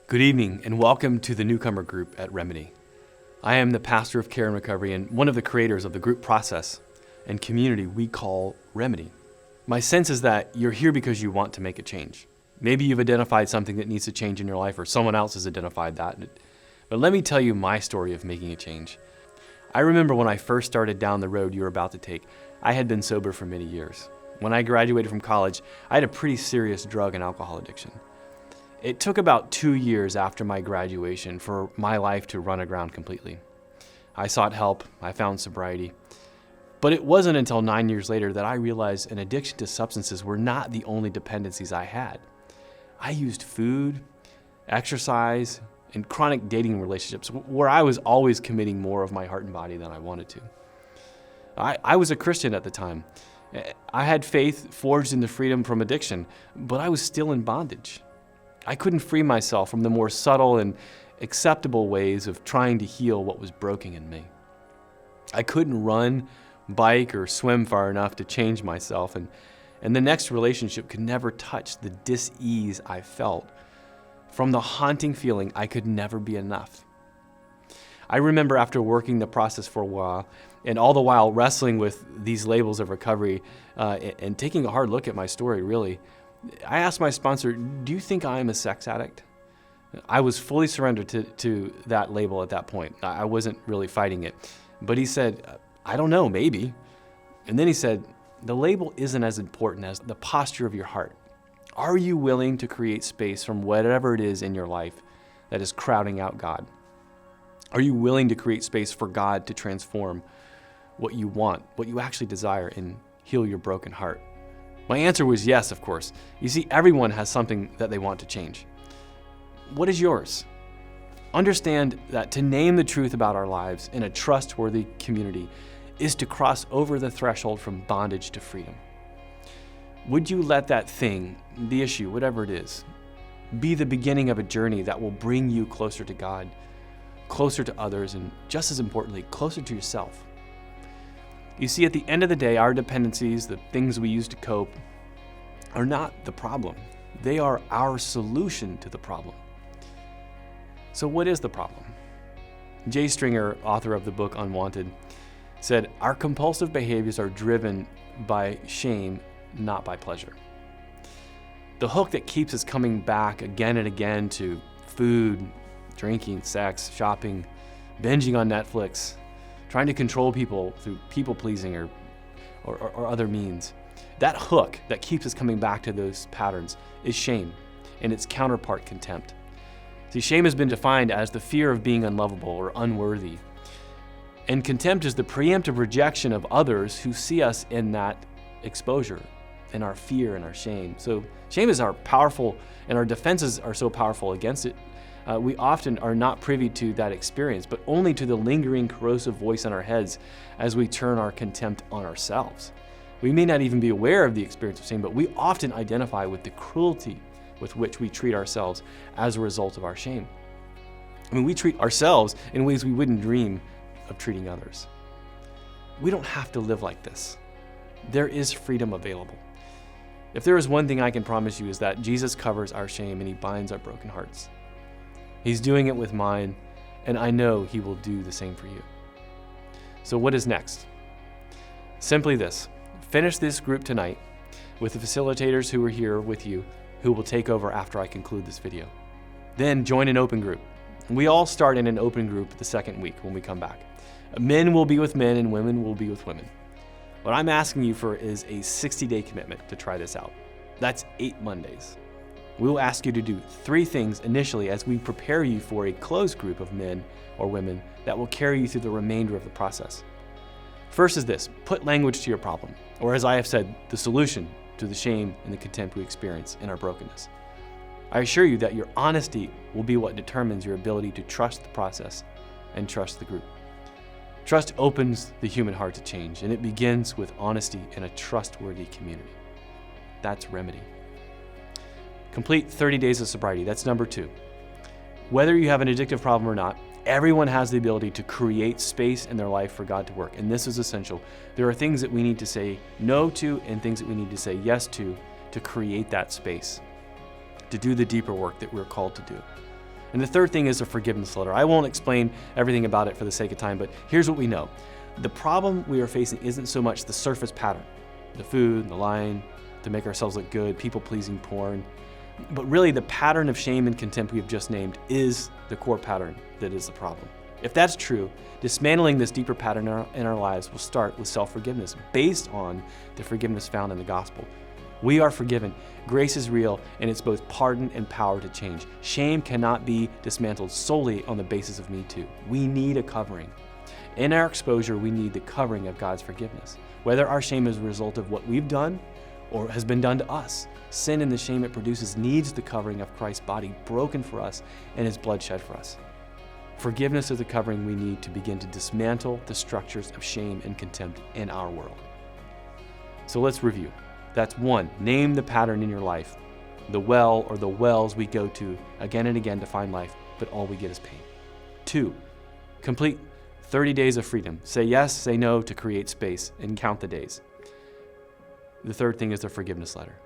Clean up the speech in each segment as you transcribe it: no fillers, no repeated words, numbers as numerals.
Good evening and welcome to the Newcomer group at Remedy. I am the pastor of care and recovery and one of the creators of the group process and community we call Remedy. My sense is that you're here because you want to make a change. Maybe you've identified something that needs to change in your life or someone else has identified that. But let me tell you my story of making a change. I remember when I first started down the road you were about to take, I had been sober for many years. When I graduated from college, I had a pretty serious drug and alcohol addiction. It took about 2 years after my graduation for my life to run aground completely. I sought help, I found sobriety, but it wasn't until 9 years later that I realized an addiction to substances were not the only dependencies I had. I used food, exercise, and chronic dating relationships where I was always committing more of my heart and body than I wanted to. I was a Christian at the time. I had faith forged in the freedom from addiction, but I was still in bondage. I couldn't free myself from the more subtle and acceptable ways of trying to heal what was broken in me. I couldn't run, bike, or swim far enough to change myself, and the next relationship could never touch the dis-ease I felt from the haunting feeling I could never be enough. I remember after working the process for a while, and all the while wrestling with these labels of recovery and taking a hard look at my story, really, I asked my sponsor, do you think I'm a sex addict? I was fully surrendered to that label at that point. I wasn't really fighting it. But he said, I don't know, maybe. And then he said, the label isn't as important as the posture of your heart. Are you willing to create space from whatever it is in your life that is crowding out God? Are you willing to create space for God to transform what you want, what you actually desire, and heal your broken heart? My answer was yes, of course. You see, everyone has something that they want to change. What is yours? Understand that to name the truth about our lives in a trustworthy community is to cross over the threshold from bondage to freedom. Would you let that thing, the issue, whatever it is, be the beginning of a journey that will bring you closer to God, closer to others, and just as importantly, closer to yourself? You see, at the end of the day, our dependencies, the things we use to cope, are not the problem. They are our solution to the problem. So what is the problem? Jay Stringer, author of the book Unwanted, said, our compulsive behaviors are driven by shame, not by pleasure. The hook that keeps us coming back again and again to food, drinking, sex, shopping, binging on Netflix, trying to control people through people-pleasing or other means. That hook that keeps us coming back to those patterns is shame, and its counterpart, contempt. See, shame has been defined as the fear of being unlovable or unworthy. And contempt is the preemptive rejection of others who see us in that exposure, in our fear and our shame. So shame is our powerful, and our defenses are so powerful against it. We often are not privy to that experience, but only to the lingering corrosive voice in our heads as we turn our contempt on ourselves. We may not even be aware of the experience of shame, but we often identify with the cruelty with which we treat ourselves as a result of our shame. I mean, we treat ourselves in ways we wouldn't dream of treating others. We don't have to live like this. There is freedom available. If there is one thing I can promise you is that Jesus covers our shame and he binds our broken hearts. He's doing it with mine, and I know he will do the same for you. So what is next? Simply this: finish this group tonight with the facilitators who are here with you, who will take over after I conclude this video. Then join an open group. We all start in an open group the second week when we come back. Men will be with men and women will be with women. What I'm asking you for is a 60-day commitment to try this out. That's 8 Mondays. We will ask you to do 3 things initially as we prepare you for a closed group of men or women that will carry you through the remainder of the process. First is this: put language to your problem, or as I have said, the solution to the shame and the contempt we experience in our brokenness. I assure you that your honesty will be what determines your ability to trust the process and trust the group. Trust opens the human heart to change, and it begins with honesty in a trustworthy community. That's Remedy. Complete 30 days of sobriety. That's number 2. Whether you have an addictive problem or not, everyone has the ability to create space in their life for God to work, and this is essential. There are things that we need to say no to and things that we need to say yes to create that space, to do the deeper work that we're called to do. And the third thing is a forgiveness letter. I won't explain everything about it for the sake of time, but here's what we know. The problem we are facing isn't so much the surface pattern, the food, the lying, to make ourselves look good, people-pleasing porn, but really the pattern of shame and contempt we've just named is the core pattern that is the problem. If that's true, dismantling this deeper pattern in our lives will start with self-forgiveness based on the forgiveness found in the gospel. We are forgiven. Grace is real, and it's both pardon and power to change. Shame cannot be dismantled solely on the basis of Me Too. We need a covering. In our exposure, we need the covering of God's forgiveness. Whether our shame is a result of what we've done or has been done to us, sin and the shame it produces needs the covering of Christ's body broken for us and His blood shed for us. Forgiveness is the covering we need to begin to dismantle the structures of shame and contempt in our world. So let's review. That's 1, name the pattern in your life, the well or the wells we go to again and again to find life, but all we get is pain. 2, complete 30 days of freedom. Say yes, say no to create space, and count the days. The third thing is the forgiveness letter.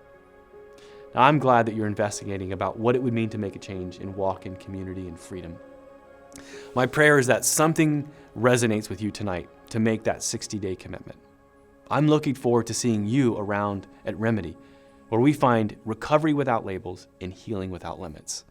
Now, I'm glad that you're investigating about what it would mean to make a change and walk in community and freedom. My prayer is that something resonates with you tonight to make that 60-day commitment. I'm looking forward to seeing you around at Remedy, where we find recovery without labels and healing without limits.